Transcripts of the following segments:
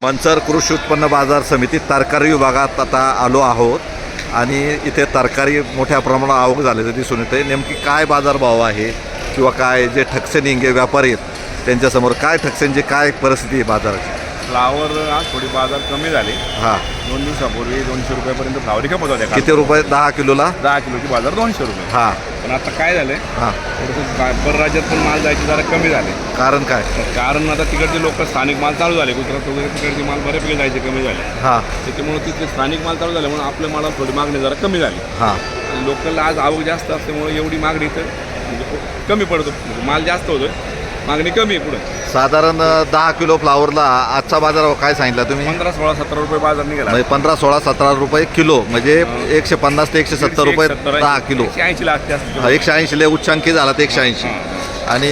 मंचर कृषी उत्पन्न बाजार समिती तरकारी विभागात आता आलो आहोत आणि इथे तरकारी मोठ्या प्रमाणात आवक झाल्याचं दिसून येते। नेमकी काय बाजारभाव आहे किंवा काय जे ठकसेनिंगे व्यापारी आहेत त्यांच्यासमोर काय ठकसेंची काय परिस्थिती आहे बाजाराची? फ्लावर आज थोडी बाजार कमी झाली। हां, 2 दिवसापूर्वी 200 रुपयापर्यंत फ्लावर खपत होत्या। किती रुपये? 10 किलोला 10 किलोची बाजार 200 रुपये। हां, पण आता काय झालंय, हां, थोडंसं परराज्यात पण माल जायची जरा कमी झाले। कारण काय? कारण आता तिकडचे लोक स्थानिक माल चालू झाले, गुजरात वगैरे तिकडचे माल बऱ्यापैकी जायचे कमी झाले। हां, त्याच्यामुळे तिथले स्थानिक माल चालू झाल्यामुळे आपल्या मालाला थोडी मागणी जरा कमी झाली। हां, आणि लोकलला आज आवक जास्त असल्यामुळे एवढी मागणी तर म्हणजे कमी पडतो, माल जास्त होतोय, मागणी कमी आहे। पुढे साधारण 10 किलो फ्लावरला आजचा बाजारभाव काय सांगितला तुम्ही? 15, 16, 17 रुपये बाजार निघाला। म्हणजे 15, 16, 17 रुपये किलो, म्हणजे 150 ते 170 रुपये 10 किलो। 180 लागते असं। 180 ले उच्चांकी झाला ते 180। आणि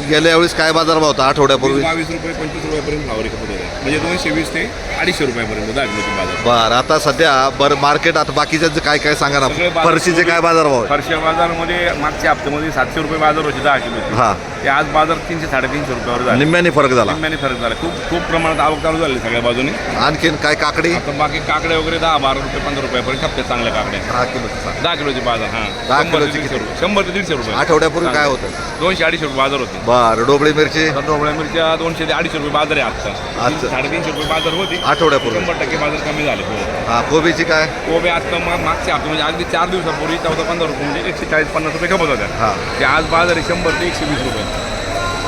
गेल्या वेळेस काय बाजारभाव होता आठवड्यापूर्वी? 22 रुपये 25 रुपयापर्यंत फ्लावर खपत होते, म्हणजे 220 ते 250 रुपयापर्यंत 10 किलोची बाजार। बरं, आता सध्या बरं मार्केट आता बाकीच्या काय काय सांगा ना, फरशीचे काय बाजारभाव आहे? फरशी बाजारमध्ये मागच्या हप्त्यामध्ये 700 रुपये बाजार होते 10 किलोची। हां, ते आज बाजार 300, 350 रुपयावर झाले। निम्म्याने फरक झाला। निम्म्याने फरक झाला। खूप प्रमाणात आवक चालू झाली सगळ्या बाजूने। आणखीन काय काकडी? आता बाकी काकड्या वगैरे 10, 12 रुपये 15 रुपयापर्यंत खपतात चांगल्या काकड्या। 10 किलो 10 किलोची बाजार। हां, 10 100 किलोची ते 150 रुपये, 100 ते 150 रुपये। आठवड्यापूर्वी काय होतं? 200, 250 रुपये बाजार होते। बरं, डोबळी मिरची ढोबळ्या मिरच्या 200 ते 250 रुपये बाजार आहे आजचा। 350 रुपये बाजार होती आठवड्यापूर्वी। 100% बाजार कमी झाले। हां, कोबीची काय? कोबी आज मागच्या हप्ते म्हणजे अगदी 4 दिवसापूर्वी 14-15 रुपये म्हणजे 140-50 रुपये खपत होत्या। हां, ते आज बाजार आहे 100 ते 120 रुपये।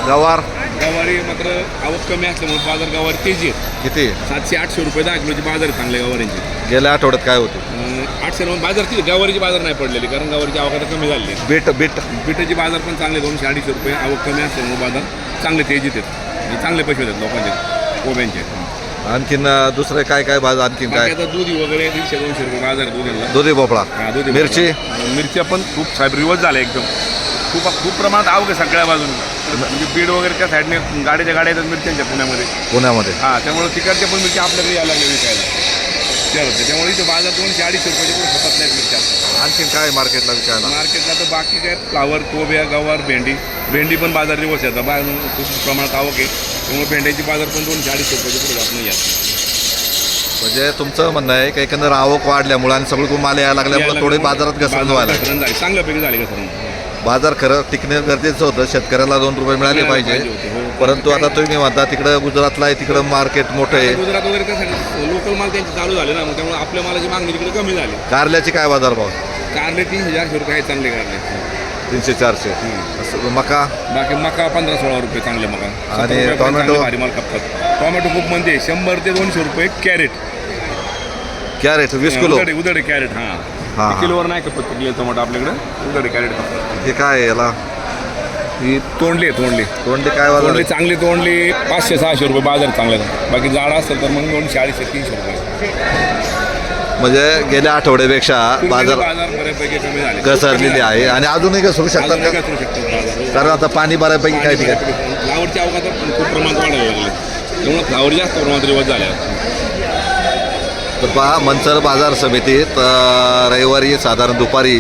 गवार गवारी मात्र आवक कमी असल्यामुळे बाजार गवारी तेजी आहे। किती? 700-800 रुपये 10 किलोची बाजार आहे चांगल्या गवारींची। गेल्या आठवड्यात काय होते? 800 रुपये बाजार ती गवारीची बाजार नाही पडलेली, कारण गवारीची आवक आता कमी झाली आहे। बीट बिटाची बाजार पण चांगले 200-250 रुपये आवक कमी असल्यामुळे बाजार चांगले तेजीत आहेत आणि चांगले पैसे होतात लोकांचे कोब्यांचे। आणखीन दुसरे काय काय बाजार? आणखीन काय? आता दुधी वगैरे 150-200 रुपये बाजार आहे दुधीला। दुधी भोपळा, दुधी मिरची मिरच्या पण खूप साहेब रिवर्स झाले एकदम। खूप प्रमाणात आवक आहे सगळ्या बाजूने। म्हणजे बीड वगैरे त्या साईडने गाड्या येतात मिरच्यांच्या पुण्यामध्ये। हां, त्यामुळे तिकडच्या पण मिरच्या आपल्याकडे यायला लागल्या विकायला होते। त्यामुळे इथे बाजार 200-250 रुपयाचे पण खपत नाहीत मिरच्या। आणखीन काय मार्केटला विकायला? मार्केटला तर बाकी काय फ्लावर, कोब्या, गवार, भेंडी पण बाजार रिवर्स येतात। खूप प्रमाणात आवक आहे, त्यामुळे भेंड्याची बाजार पण 200-250 रुपयाचे पुढे जात नाही आहे। म्हणजे तुमचं म्हणणं आहे की एकंदर आवक वाढल्यामुळे आणि सगळं माल यायला लागल्यामुळे थोडे बाजारात घसरण व्हायला झाली, चांगल्यापैकी झाली घसरण। बाजार खरं टिकणं गरजेचं होतं, शेतकऱ्याला 2 रुपये मिळाले पाहिजे। परंतु आता तुम्ही म्हणता तिकडं गुजरातला आहे, तिकडं मार्केट मोठं आहे, गुजरात वगैरे त्यासाठी लोकल माल त्यांचे चालू झाले ना, मग त्यामुळे आपल्या मालाची मागणी तिकडे कमी झाली। कारल्याची काय बाजारभाव? कारले 300-400 रुपये आहे चांगले कारले। 300-400। मका? बाकी मका 15-16 रुपये चांगले मका। आणि टोमॅटो? भारी माल खपतात। टोमॅटो खूप म्हणते 100 ते 200 रुपये कॅरेट। 20 kilo उदडे crate. हां, किलोवर नाही खपत टोमॅटो आपल्याकडे, उदडे कॅरेट खपतात। हे काय याला? ही तोंडली काय बाजार? तोंडली चांगली तोंडली 500-600 रुपये बाजार चांगला। बाकी जाडा असेल तर मग 200-250-300 रुपये। म्हणजे गेल्या आठवड्यापेक्षा बाजार बऱ्यापैकी कमी झाले, घसरलेली आहे आणि अजूनही घसरू शकतात का? कारण आता पाणी बऱ्यापैकी काय ठिकाणी फ्लावरची अवकात खूप प्रमाणात वाढायला लागले, त्यामुळे फ्लावर जास्त प्रमाणात रिवर्स झाले। तर पहा, मंचर बाजार समितीत रविवारी साधारण दुपारी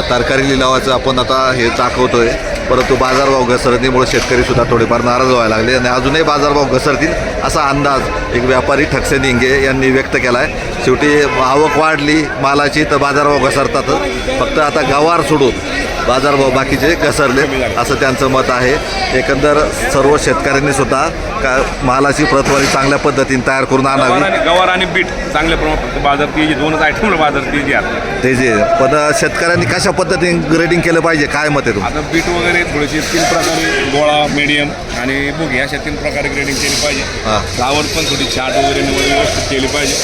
तरकारी लिलावाचं आपण आता हे दाखवतोय, परंतु बाजारभाव घसरणीमुळे शेतकरीसुद्धा थोडेफार नाराज व्हायला लागले आणि अजूनही बाजारभाव घसरतील असा अंदाज एक व्यापारी ठकसेनिंगे यांनी व्यक्त केला आहे। शेवटी आवक वाढली मालाची तर बाजारभाव घसरतातच, फक्त आता गवार सोडून बाजारभाव बाकीचे घसरले असं त्यांचं मत आहे। एकंदर सर्व शेतकऱ्यांनी सुद्धा मालाची प्रतवारी चांगल्या पद्धतीने तयार करून आणावी। गवार आणि बीट चांगल्या प्रमाणात बाजार तेजी, 2 आयटम बाजार तेजी आहे ते जे पण शेतकऱ्यांनी कशा पद्धतीने ग्रेडिंग केलं पाहिजे, काय मत आहे तुमचं? आता बीट वगैरे थोडेसे 3 प्रकारे, गोळा, मीडियम आणि बुगी अशा 3 प्रकारे ग्रेडिंग केली पाहिजे। फ्लावर पण थोडी छाट वगैरे निवड व्यवस्थित केली पाहिजे,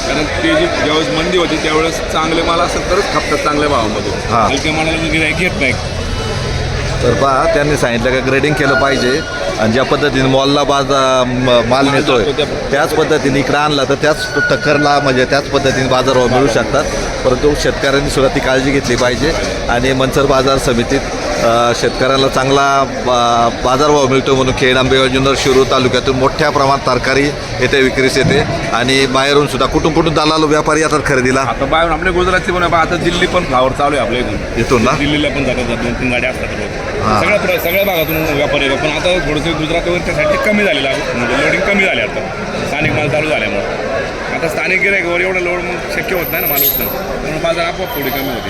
कारण ते जी ज्यावेळेस मंदी होती त्यावेळेस चांगले माल असेल तरच खपतात चांगल्या भावामध्ये, हलक्या मालाला गिऱ्हाईक घेत नाही। तर पहा, त्यांनी सांगितलं का ग्रेडिंग केलं पाहिजे आणि ज्या पद्धतीने मॉलला माल नेतोय त्याच पद्धतीने इकडं आणला तर त्याच टक्करला म्हणजे त्याच पद्धतीने बाजारभाव मिळू शकतात, परंतु शेतकऱ्यांनी सुद्धा ती काळजी घेतली पाहिजे। आणि मंचर बाजार समितीत शेतकऱ्याला चांगला बाजारभाव मिळतो म्हणून खेड, आंबेगाव, जुन्नर, शिरूर तालुक्यातून मोठ्या प्रमाणात तरकारी येथे विक्रीस येते आणि बाहेरून सुद्धा कुठून दलाल व्यापारी येतात खरेदीला। आता बाहेरून आपल्या गुजरातचे पण आता दिल्ली पण फ्लावर चालू आहे आपल्या इथून ना, दिल्लीला पण जातात 2-3 गाड्या असतात रोज। सगळ्या भागातून व्यापारी येतात. पण आता थोडंसं गुजरात वगैरे त्यासाठी कमी झालेलं आहे, म्हणजे लोडिंग कमी झाले आता स्थानिक माल चालू झाल्यामुळे. आता स्थानिक गिरायकावर एवढं लोड मग शक्य होत नाही ना माल उठणं, म्हणून बाजार आपोआप थोडी कमी होते.